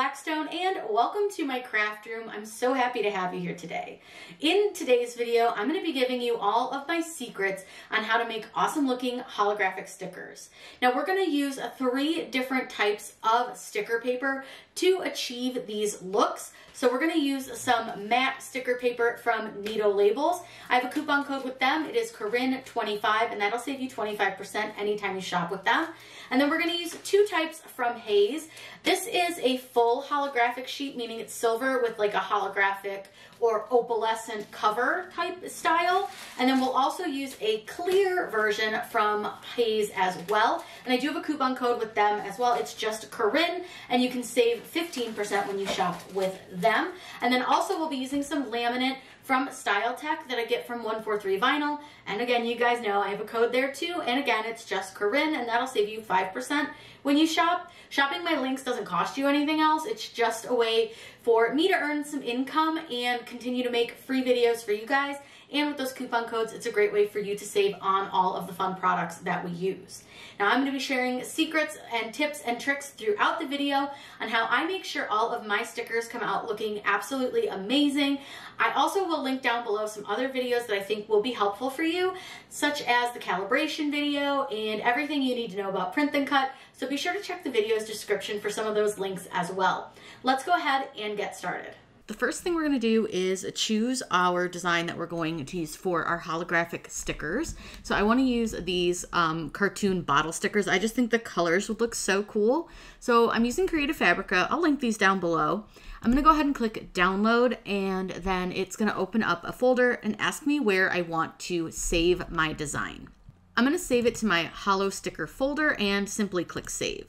Blackstone and welcome to my craft room. I'm so happy to have you here today. In today's video, I'm going to be giving you all of my secrets on how to make awesome looking holographic stickers. Now we're going to use 3 different types of sticker paper to achieve these looks. So we're going to use some matte sticker paper from Neato Labels. I have a coupon code with them. It is Corinne25 and that'll save you 25% anytime you shop with them. And then we're going to use 2 types from Hayes. This is a full holographic sheet, meaning it's silver with like a holographic or opalescent cover type style. And then we'll also use a clear version from Hayes as well. And I do have a coupon code with them as well. It's just Corinne, and you can save 15% when you shop with them. And then also we'll be using some laminate from Style Tech that I get from 143 Vinyl. And again, you guys know I have a code there too. And again, it's just Corinne, and that'll save you 5% when you shop. Shopping my links doesn't cost you anything else. It's just a way for me to earn some income and continue to make free videos for you guys. And with those coupon codes, it's a great way for you to save on all of the fun products that we use. Now I'm going to be sharing secrets and tips and tricks throughout the video on how I make sure all of my stickers come out looking absolutely amazing. I also will link down below some other videos that I think will be helpful for you, such as the calibration video and everything you need to know about print and cut. So be sure to check the video's description for some of those links as well. Let's go ahead and get started. The first thing we're going to do is choose our design that we're going to use for our holographic stickers. So I want to use these cartoon bottle stickers. I just think the colors would look so cool. So I'm using Creative Fabrica. I'll link these down below. I'm going to go ahead and click download, and then it's going to open up a folder and ask me where I want to save my design. I'm going to save it to my Holo Sticker folder and simply click save.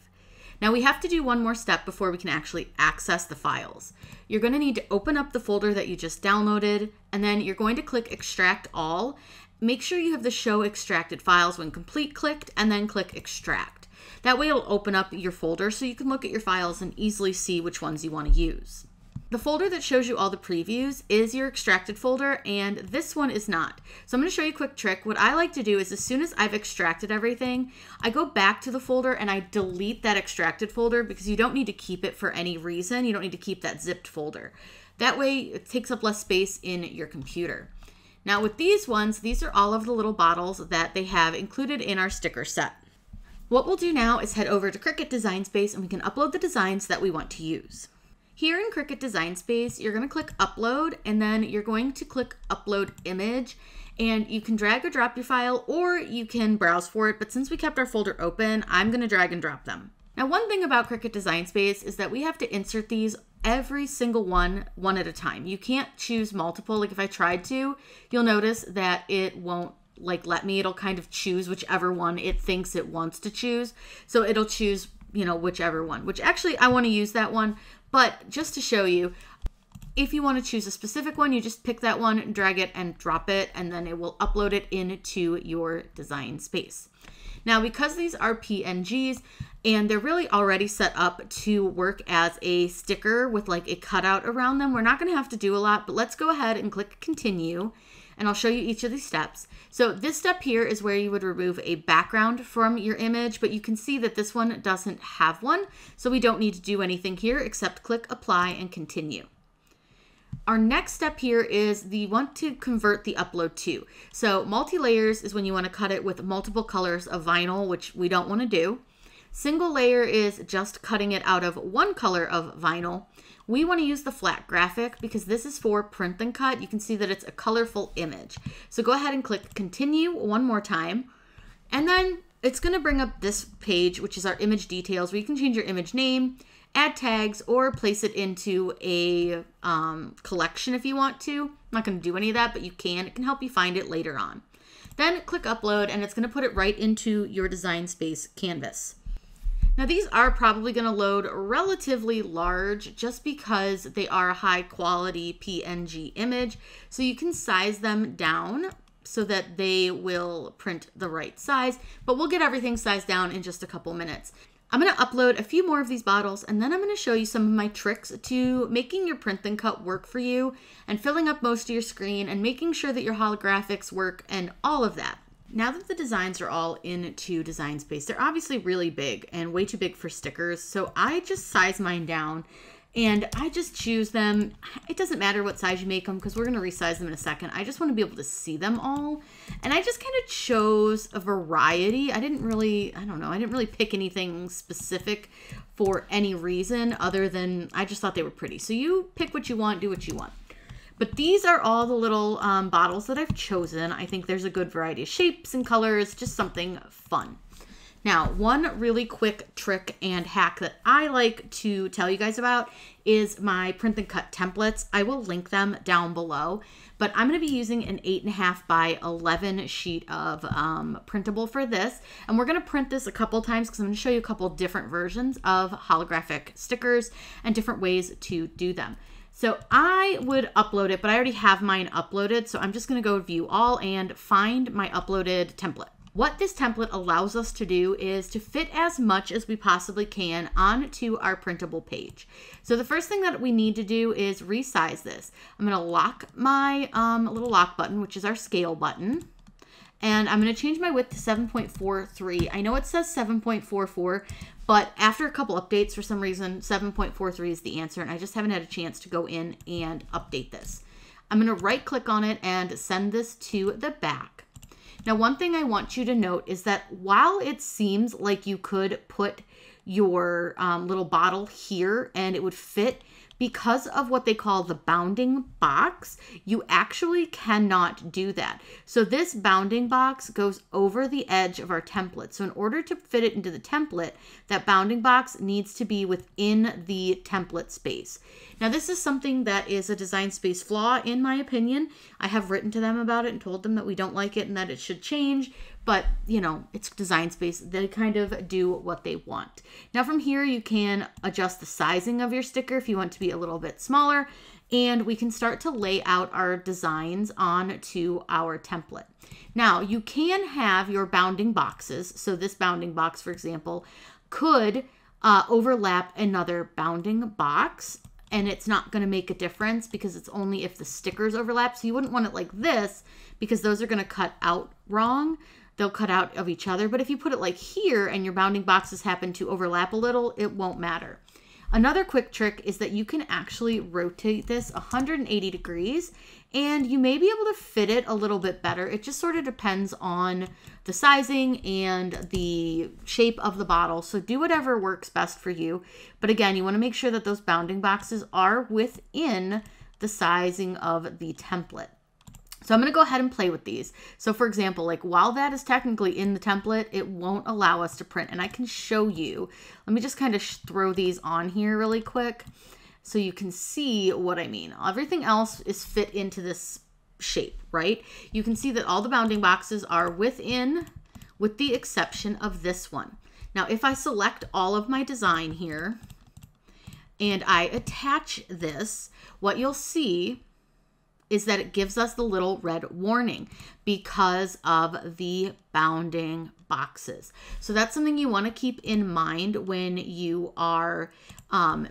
Now we have to do one more step before we can actually access the files. You're going to need to open up the folder that you just downloaded, and then you're going to click extract all. Make sure you have the show extracted files when complete clicked, and then click extract. That way it'll open up your folder so you can look at your files and easily see which ones you want to use. The folder that shows you all the previews is your extracted folder, and this one is not. So I'm going to show you a quick trick. What I like to do is as soon as I've extracted everything, I go back to the folder and I delete that extracted folder because you don't need to keep it for any reason. You don't need to keep that zipped folder. That way it takes up less space in your computer. Now with these ones, these are all of the little bottles that they have included in our sticker set. What we'll do now is head over to Cricut Design Space and we can upload the designs that we want to use. Here in Cricut Design Space, you're going to click Upload, and then you're going to click Upload Image, and you can drag or drop your file, or you can browse for it, but since we kept our folder open, I'm going to drag and drop them. Now, one thing about Cricut Design Space is that we have to insert these every single one at a time. You can't choose multiple. Like if I tried to, you'll notice that it won't let me. It'll kind of choose whichever one it thinks it wants to choose. So it'll choose, whichever one, which actually I want to use that one. But just to show you, if you want to choose a specific one, you just pick that one, drag it and drop it, and then it will upload it into your design space. Now, because these are PNGs and they're really already set up to work as a sticker with like a cutout around them, we're not going to have to do a lot, but let's go ahead and click continue. And I'll show you each of these steps. So this step here is where you would remove a background from your image, but you can see that this one doesn't have one. So we don't need to do anything here except click apply and continue. Our next step here is you want to convert the upload to. So multi-layers is when you want to cut it with multiple colors of vinyl, which we don't want to do. Single layer is just cutting it out of one color of vinyl. We want to use the flat graphic because this is for print and cut. You can see that it's a colorful image. So go ahead and click continue one more time. And then it's going to bring up this page, which is our image details, where you can change your image name, add tags, or place it into a collection if you want to. I'm not going to do any of that, but you can. It can help you find it later on. Then click upload, and it's going to put it right into your design space canvas. Now these are probably going to load relatively large just because they are a high quality PNG image. So you can size them down so that they will print the right size, but we'll get everything sized down in just a couple minutes. I'm going to upload a few more of these bottles, and then I'm going to show you some of my tricks to making your print and cut work for you and filling up most of your screen and making sure that your holographics work and all of that. Now that the designs are all into Design Space, they're obviously really big and way too big for stickers. So I just size mine down And I just choose them. It doesn't matter what size you make them because we're going to resize them in a second. I just want to be able to see them all. And I just kind of chose a variety. I didn't really pick anything specific for any reason other than I just thought they were pretty. So you pick what you want, do what you want. But these are all the little bottles that I've chosen. I think there's a good variety of shapes and colors, just something fun. Now, one really quick trick and hack that I like to tell you guys about is my print and cut templates. I will link them down below, but I'm going to be using an 8.5 by 11 sheet of printable for this. And we're going to print this a couple times because I'm going to show you a couple different versions of holographic stickers and different ways to do them. So I would upload it, but I already have mine uploaded. So I'm just going to go view all and find my uploaded template. What this template allows us to do is to fit as much as we possibly can onto our printable page. So the first thing that we need to do is resize this. I'm going to lock my little lock button, which is our scale button. And I'm going to change my width to 7.43. I know it says 7.44, but after a couple updates, for some reason, 7.43 is the answer. And I just haven't had a chance to go in and update this. I'm going to right click on it and send this to the back. Now, one thing I want you to note is that while it seems like you could put your little bottle here and it would fit, because of what they call the bounding box, you actually cannot do that. So this bounding box goes over the edge of our template. So in order to fit it into the template, that bounding box needs to be within the template space. Now this is something that is a design space flaw in my opinion. I have written to them about it and told them that we don't like it and that it should change. But, you know, it's design space. They kind of do what they want. Now from here, you can adjust the sizing of your sticker if you want to be a little bit smaller. And we can start to lay out our designs onto our template. Now, you can have your bounding boxes. So this bounding box, for example, could overlap another bounding box. And it's not going to make a difference because it's only if the stickers overlap. So you wouldn't want it like this because those are going to cut out wrong. They'll cut out of each other. But if you put it like here and your bounding boxes happen to overlap a little, it won't matter. Another quick trick is that you can actually rotate this 180 degrees and you may be able to fit it a little bit better. It just sort of depends on the sizing and the shape of the bottle. So do whatever works best for you. But again, you want to make sure that those bounding boxes are within the sizing of the template. So I'm going to go ahead and play with these. So for example, like while that is technically in the template, it won't allow us to print. And I can show you. Let me just kind of throw these on here really quick so you can see what I mean. Everything else is fit into this shape, right? You can see that all the bounding boxes are within, with the exception of this one. Now, if I select all of my design here and I attach this, what you'll see is that it gives us the little red warning because of the bounding boxes. So that's something you want to keep in mind when you are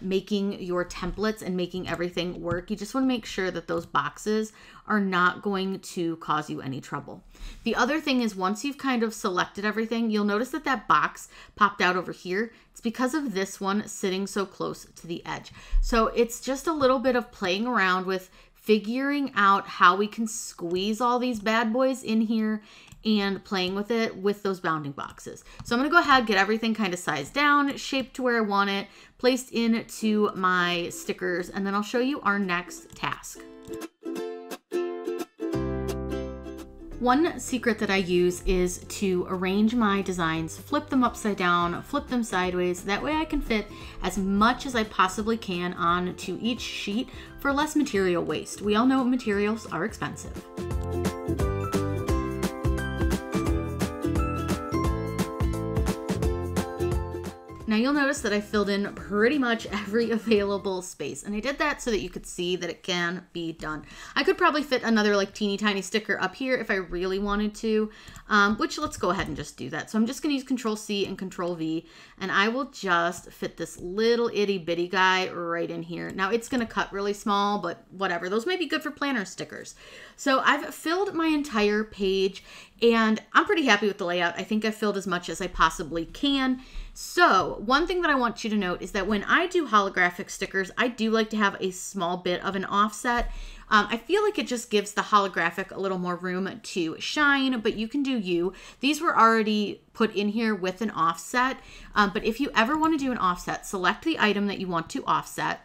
making your templates and making everything work. You just want to make sure that those boxes are not going to cause you any trouble. The other thing is once you've kind of selected everything, you'll notice that that box popped out over here. It's because of this one sitting so close to the edge. So it's just a little bit of playing around with figuring out how we can squeeze all these bad boys in here and playing with it with those bounding boxes. So I'm going to go ahead, get everything kind of sized down, shaped to where I want it, placed into my stickers, and then I'll show you our next task. One secret that I use is to arrange my designs, flip them upside down, flip them sideways. That way I can fit as much as I possibly can onto each sheet for less material waste. We all know materials are expensive. Now you'll notice that I filled in pretty much every available space, and I did that so that you could see that it can be done. I could probably fit another like teeny tiny sticker up here if I really wanted to, which let's go ahead and just do that. So I'm just gonna use Control C and Control V, and I will just fit this little itty bitty guy right in here. Now it's gonna cut really small, but whatever. Those might be good for planner stickers. So I've filled my entire page, and I'm pretty happy with the layout. I think I've filled as much as I possibly can. So one thing that I want you to note is that when I do holographic stickers, I do like to have a small bit of an offset. I feel like it just gives the holographic a little more room to shine, but you can do you. These were already put in here with an offset, but if you ever want to do an offset, select the item that you want to offset,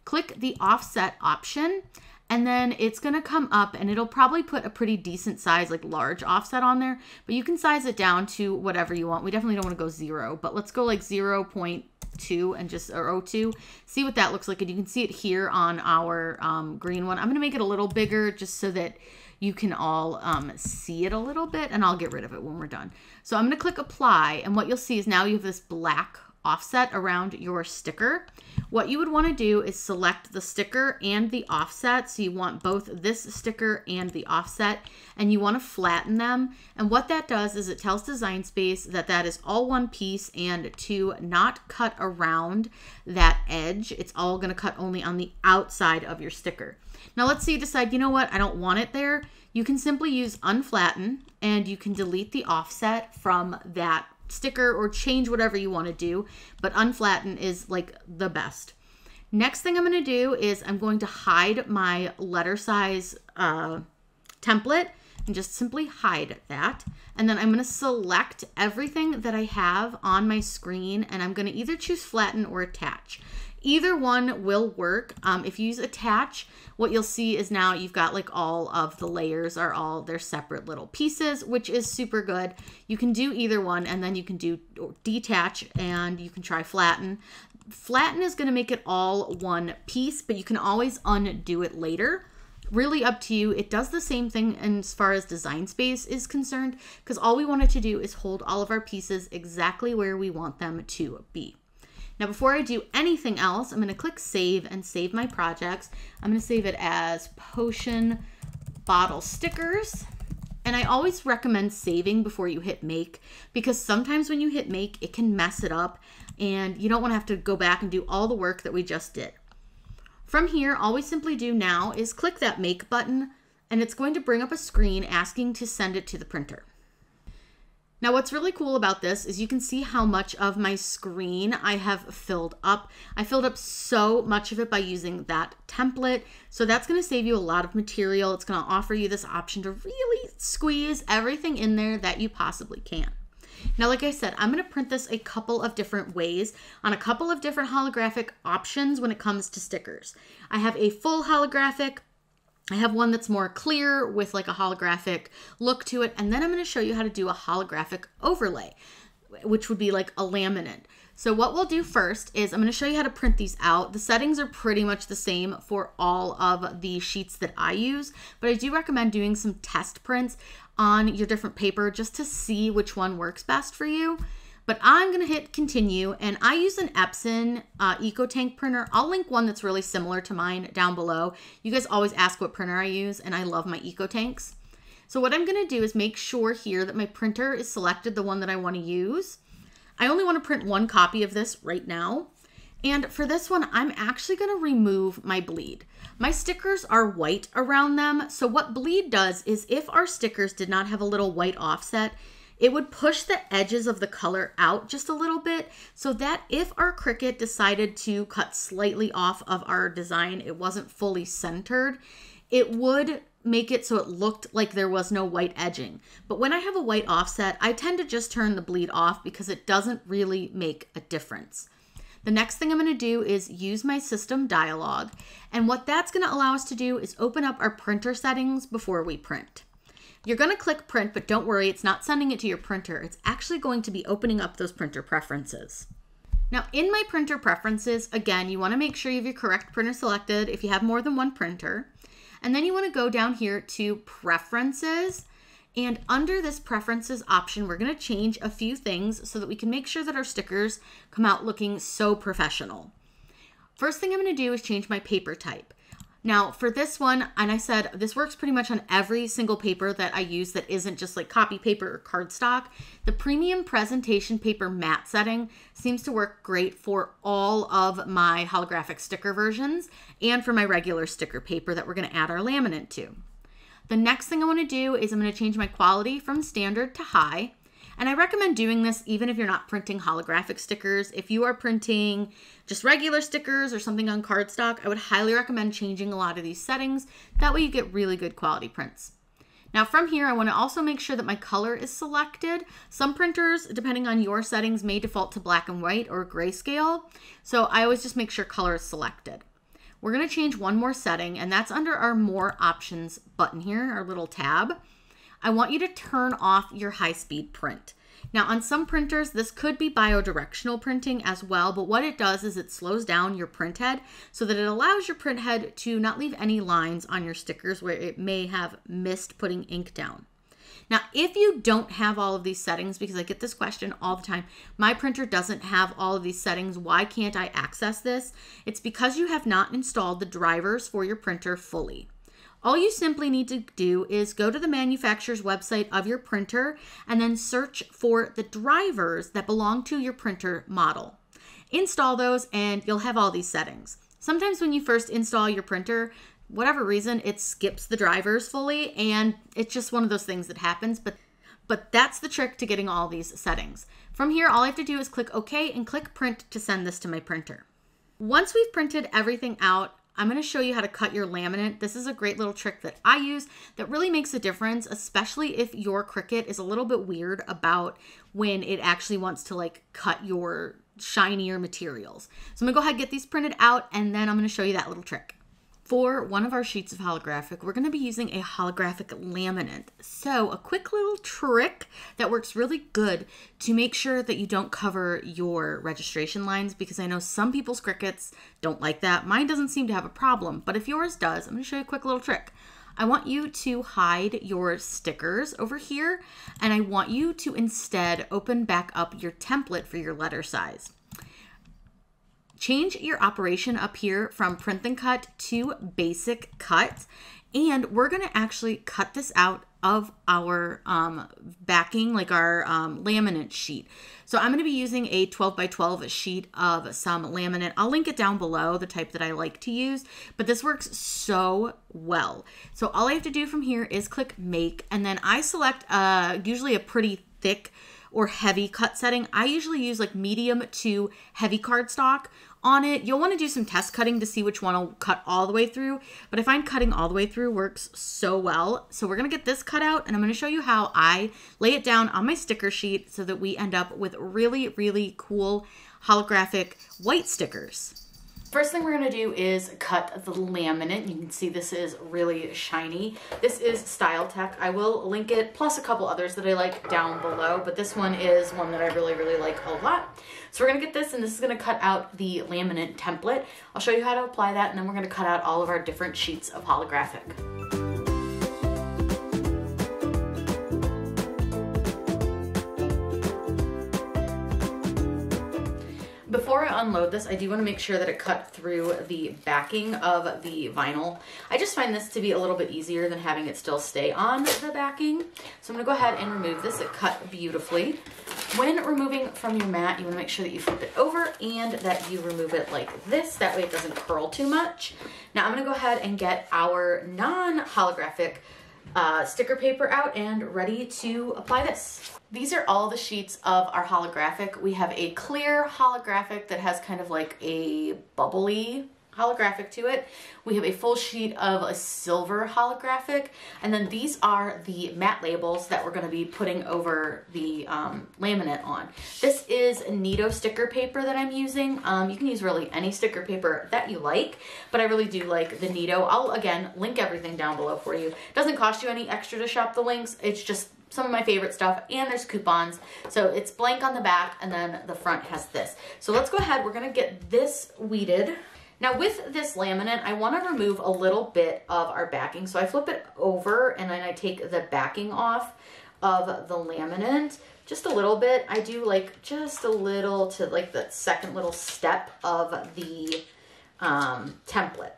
click the offset option, and then it's going to come up and it'll probably put a pretty decent size, like large offset on there, but you can size it down to whatever you want. We definitely don't want to go 0, but let's go like 0.2 and just, or 0.2, see what that looks like. And you can see it here on our green one. I'm going to make it a little bigger just so that you can all see it a little bit, and I'll get rid of it when we're done. So I'm going to click apply, and what you'll see is now you have this black offset around your sticker. What you would want to do is select the sticker and the offset. So you want both this sticker and the offset, and you want to flatten them. And what that does is it tells Design Space that that is all one piece and to not cut around that edge. It's all going to cut only on the outside of your sticker. Now let's say you decide, you know what, I don't want it there. You can simply use unflatten and you can delete the offset from that sticker or change whatever you want to do, but unflatten is like the best. Next thing I'm going to do is I'm going to hide my letter size template and just simply hide that. And then I'm going to select everything that I have on my screen, and I'm going to either choose flatten or attach. Either one will work. If you use attach, what you'll see is now you've got like all of the layers are all their separate little pieces, which is super good. You can do either one, and then you can do detach and you can try flatten. Flatten is going to make it all one piece, but you can always undo it later. Really up to you. It does the same thing as far as Design Space is concerned, because all we want it to do is hold all of our pieces exactly where we want them to be. Now, before I do anything else, I'm going to click save and save my projects. I'm going to save it as Potion Bottle Stickers. And I always recommend saving before you hit make, because sometimes when you hit make, it can mess it up and you don't want to have to go back and do all the work that we just did. From here, all we simply do now is click that make button, and it's going to bring up a screen asking to send it to the printer. Now, what's really cool about this is you can see how much of my screen I have filled up. I filled up so much of it by using that template. So that's going to save you a lot of material. It's going to offer you this option to really squeeze everything in there that you possibly can. Now, like I said, I'm going to print this a couple of different ways on a couple of different holographic options when it comes to stickers. I have a full holographic. I have one that's more clear with like a holographic look to it. And then I'm going to show you how to do a holographic overlay, which would be like a laminate. So what we'll do first is I'm going to show you how to print these out. The settings are pretty much the same for all of the sheets that I use, but I do recommend doing some test prints on your different paper just to see which one works best for you. But I'm going to hit continue, and I use an Epson EcoTank printer. I'll link one that's really similar to mine down below. You guys always ask what printer I use, and I love my EcoTanks. So what I'm going to do is make sure here that my printer is selected, the one that I want to use. I only want to print one copy of this right now. And for this one, I'm actually going to remove my bleed. My stickers are white around them. So what bleed does is if our stickers did not have a little white offset, it would push the edges of the color out just a little bit, so that if our Cricut decided to cut slightly off of our design, it wasn't fully centered, it would make it so it looked like there was no white edging. But when I have a white offset, I tend to just turn the bleed off because it doesn't really make a difference. The next thing I'm going to do is use my system dialog, and what that's going to allow us to do is open up our printer settings before we print. You're going to click print, but don't worry, it's not sending it to your printer. It's actually going to be opening up those printer preferences. Now, in my printer preferences, again, you want to make sure you have your correct printer selected if you have more than one printer. And then you want to go down here to preferences. And under this preferences option, we're going to change a few things so that we can make sure that our stickers come out looking so professional. First thing I'm going to do is change my paper type. Now for this one, and I said this works pretty much on every single paper that I use that isn't just like copy paper or cardstock, the premium presentation paper matte setting seems to work great for all of my holographic sticker versions and for my regular sticker paper that we're going to add our laminate to. The next thing I want to do is I'm going to change my quality from standard to high. And I recommend doing this even if you're not printing holographic stickers. If you are printing just regular stickers or something on cardstock, I would highly recommend changing a lot of these settings. That way you get really good quality prints. Now from here, I want to also make sure that my color is selected. Some printers, depending on your settings, may default to black and white or grayscale. So I always just make sure color is selected. We're going to change one more setting, and that's under our More Options button here, our little tab. I want you to turn off your high-speed print. Now on some printers, this could be bidirectional printing as well, but what it does is it slows down your print head so that it allows your print head to not leave any lines on your stickers where it may have missed putting ink down. Now, if you don't have all of these settings, because I get this question all the time, my printer doesn't have all of these settings, why can't I access this? It's because you have not installed the drivers for your printer fully. All you simply need to do is go to the manufacturer's website of your printer and then search for the drivers that belong to your printer model. Install those and you'll have all these settings. Sometimes when you first install your printer, whatever reason, it skips the drivers fully, and it's just one of those things that happens, but that's the trick to getting all these settings. From here, all I have to do is click OK and click Print to send this to my printer. Once we've printed everything out, I'm going to show you how to cut your laminate. This is a great little trick that I use that really makes a difference, especially if your Cricut is a little bit weird about when it actually wants to like cut your shinier materials. So I'm going to go ahead and get these printed out, and then I'm going to show you that little trick. For one of our sheets of holographic, we're going to be using a holographic laminate. So a quick little trick that works really good to make sure that you don't cover your registration lines, because I know some people's Cricuts don't like that. Mine doesn't seem to have a problem, but if yours does, I'm going to show you a quick little trick. I want you to hide your stickers over here, and I want you to instead open back up your template for your letter size. Change your operation up here from print and cut to basic cut, and we're going to actually cut this out of our backing, like our laminate sheet. So I'm going to be using a 12 by 12 sheet of some laminate. I'll link it down below, the type that I like to use, but this works so well. So all I have to do from here is click Make, and then I select usually a pretty thick or heavy cut setting. I usually use like medium to heavy cardstock on it. You'll want to do some test cutting to see which one will cut all the way through, but I find cutting all the way through works so well. So we're going to get this cut out, and I'm going to show you how I lay it down on my sticker sheet so that we end up with really, really cool holographic white stickers. First thing we're going to do is cut the laminate. You can see this is really shiny. This is Style Tech. I will link it, plus a couple others that I like down below, but this one is one that I really, really like a lot. So we're going to get this, and this is going to cut out the laminate template. I'll show you how to apply that, and then we're going to cut out all of our different sheets of holographic. Before I unload this, I do want to make sure that it cut through the backing of the vinyl. I just find this to be a little bit easier than having it still stay on the backing. So I'm going to go ahead and remove this. It cut beautifully. When removing from your mat, you want to make sure that you flip it over and that you remove it like this. That way it doesn't curl too much. Now I'm going to go ahead and get our non-holographic sticker paper out and ready to apply this. These are all the sheets of our holographic. We have a clear holographic that has kind of like a bubbly holographic to it. We have a full sheet of a silver holographic, and then these are the matte labels that we're going to be putting over the laminate on. This is Nito sticker paper that I'm using. You can use really any sticker paper that you like, but I really do like the Nito. I'll again link everything down below for you. It doesn't cost you any extra to shop the links. It's just some of my favorite stuff, and there's coupons. So it's blank on the back, and then the front has this. So let's go ahead. We're going to get this weeded. Now with this laminate, I want to remove a little bit of our backing. So I flip it over, and then I take the backing off of the laminate. Just a little bit. I do like just a little to like the second little step of the template.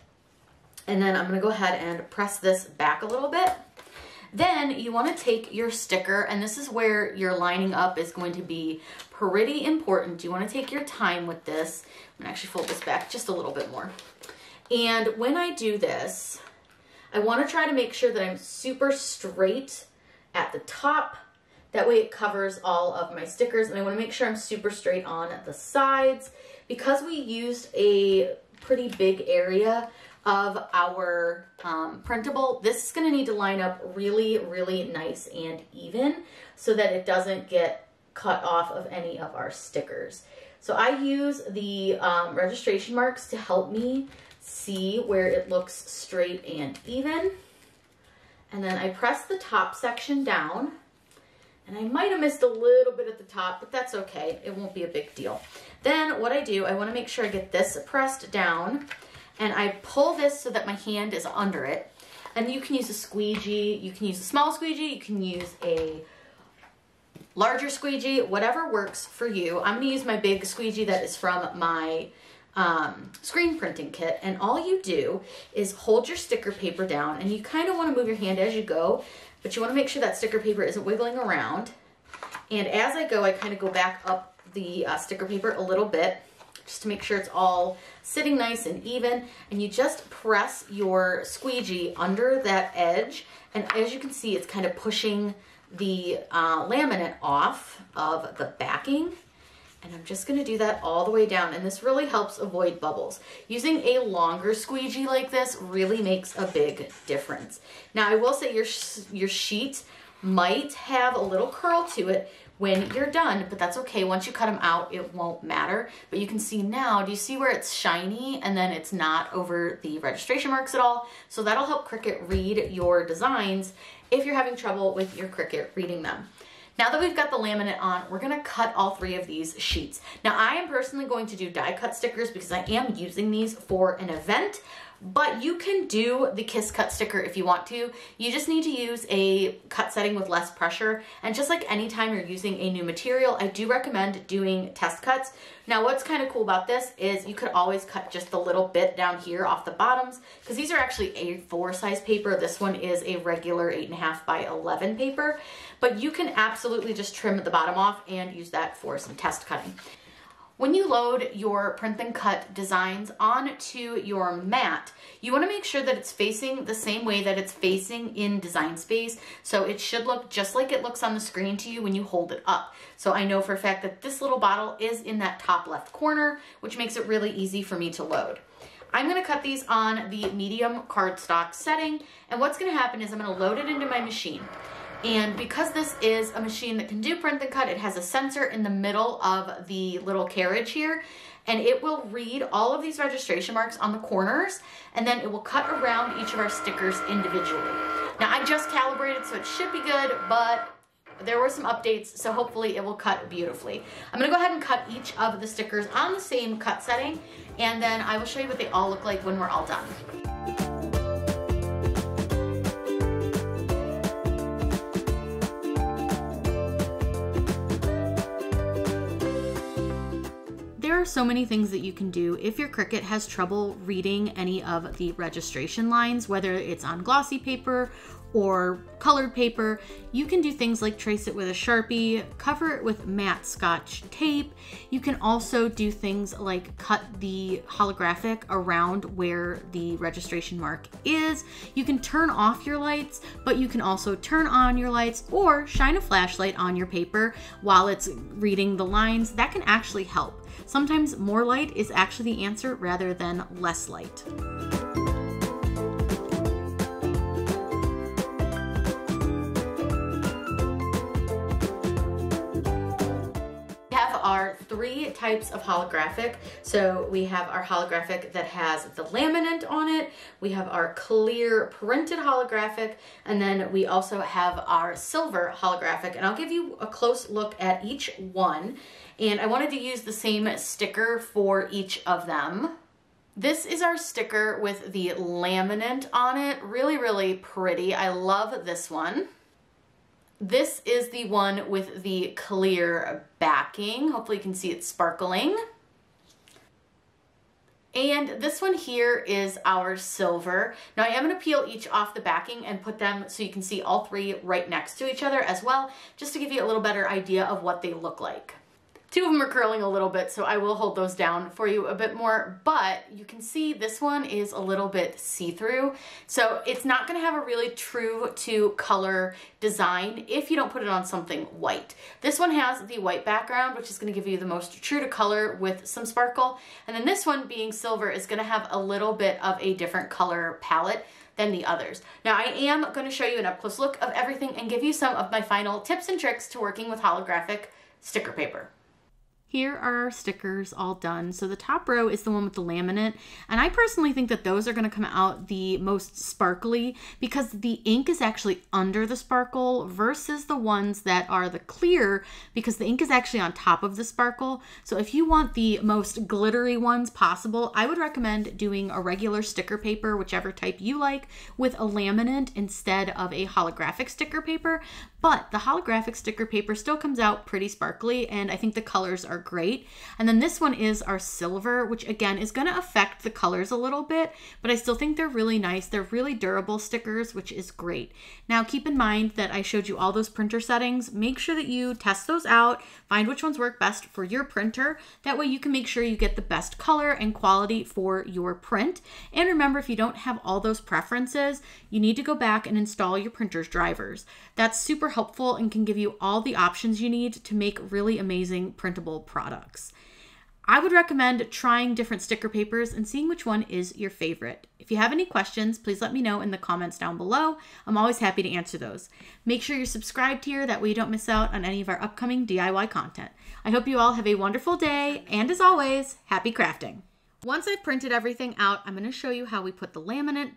And then I'm going to go ahead and press this back a little bit. Then you want to take your sticker, and this is where your lining up is going to be pretty important. You want to take your time with this. I'm going to actually fold this back just a little bit more. And when I do this, I want to try to make sure that I'm super straight at the top, That way it covers all of my stickers, and I want to make sure I'm super straight on the sides. Because we used a pretty big area of our printable, this is going to need to line up really, really nice and even so that it doesn't get cut off of any of our stickers. So I use the registration marks to help me see where it looks straight and even. And then I press the top section down, and I might have missed a little bit at the top, but that's okay. It won't be a big deal. Then what I do, I want to make sure I get this pressed down, and I pull this so that my hand is under it. And you can use a squeegee, you can use a small squeegee, you can use a larger squeegee, whatever works for you. I'm going to use my big squeegee that is from my screen printing kit, and all you do is hold your sticker paper down, and you kind of want to move your hand as you go, but you want to make sure that sticker paper isn't wiggling around. And as I go, I kind of go back up the sticker paper a little bit just to make sure it's all sitting nice and even, and you just press your squeegee under that edge, and as you can see, it's kind of pushing the laminate off of the backing. And I'm just going to do that all the way down, and this really helps avoid bubbles. Using a longer squeegee like this really makes a big difference. Now I will say your sheet might have a little curl to it when you're done, but that's okay. Once you cut them out, it won't matter. But you can see now, do you see where it's shiny and then it's not over the registration marks at all? So that'll help Cricut read your designs if you're having trouble with your Cricut reading them. Now that we've got the laminate on, we're gonna cut all 3 of these sheets. Now I am personally going to do die cut stickers because I am using these for an event, but you can do the kiss cut sticker if you want to. You just need to use a cut setting with less pressure. And just like anytime you're using a new material, I do recommend doing test cuts. Now what's kind of cool about this is you could always cut just a little bit down here off the bottoms, because these are actually A4 size paper. This one is a regular 8.5 by 11 paper, but you can absolutely just trim the bottom off and use that for some test cutting. When you load your print and cut designs onto your mat, you want to make sure that it's facing the same way that it's facing in Design Space. So it should look just like it looks on the screen to you when you hold it up. So I know for a fact that this little bottle is in that top left corner, which makes it really easy for me to load. I'm going to cut these on the medium cardstock setting, and what's going to happen is I'm going to load it into my machine. And because this is a machine that can do print and cut, it has a sensor in the middle of the little carriage here, and it will read all of these registration marks on the corners, and then it will cut around each of our stickers individually. Now I just calibrated, so it should be good, but there were some updates, so hopefully it will cut beautifully. I'm gonna go ahead and cut each of the stickers on the same cut setting, and then I will show you what they all look like when we're all done. There are so many things that you can do if your Cricut has trouble reading any of the registration lines, whether it's on glossy paper or colored paper. You can do things like trace it with a Sharpie, cover it with matte Scotch tape. You can also do things like cut the holographic around where the registration mark is. You can turn off your lights, but you can also turn on your lights or shine a flashlight on your paper while it's reading the lines. That can actually help. Sometimes more light is actually the answer rather than less light. Are 3 types of holographic. So we have our holographic that has the laminate on it, we have our clear printed holographic, and then we also have our silver holographic. And I'll give you a close look at each one. And I wanted to use the same sticker for each of them. This is our sticker with the laminate on it. Really, really pretty. I love this one. This is the one with the clear backing. Hopefully you can see it sparkling. And this one here is our silver. Now I am going to peel each off the backing and put them so you can see all 3 right next to each other as well, just to give you a little better idea of what they look like. Two of them are curling a little bit, so I will hold those down for you a bit more, but you can see this one is a little bit see-through, so it's not gonna have a really true to color design if you don't put it on something white. This one has the white background, which is gonna give you the most true to color with some sparkle, and then this one being silver is gonna have a little bit of a different color palette than the others. Now I am gonna show you an up-close look of everything and give you some of my final tips and tricks to working with holographic sticker paper. Here are our stickers all done. So the top row is the one with the laminate, and I personally think that those are going to come out the most sparkly because the ink is actually under the sparkle versus the ones that are the clear because the ink is actually on top of the sparkle. So if you want the most glittery ones possible, I would recommend doing a regular sticker paper, whichever type you like, with a laminate instead of a holographic sticker paper. But the holographic sticker paper still comes out pretty sparkly, and I think the colors are great. And then this one is our silver, which again is going to affect the colors a little bit, but I still think they're really nice. They're really durable stickers, which is great. Now keep in mind that I showed you all those printer settings. Make sure that you test those out, find which ones work best for your printer. That way you can make sure you get the best color and quality for your print. And remember, if you don't have all those preferences, you need to go back and install your printer's drivers. That's super helpful and can give you all the options you need to make really amazing printable products. I would recommend trying different sticker papers and seeing which one is your favorite. If you have any questions, please let me know in the comments down below. I'm always happy to answer those. Make sure you're subscribed here, that way you don't miss out on any of our upcoming DIY content. I hope you all have a wonderful day, and as always, happy crafting. Once I've printed everything out, I'm going to show you how we put the laminate.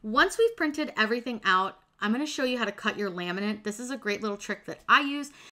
Once we've printed everything out, I'm going to show you how to cut your laminate. This is a great little trick that I use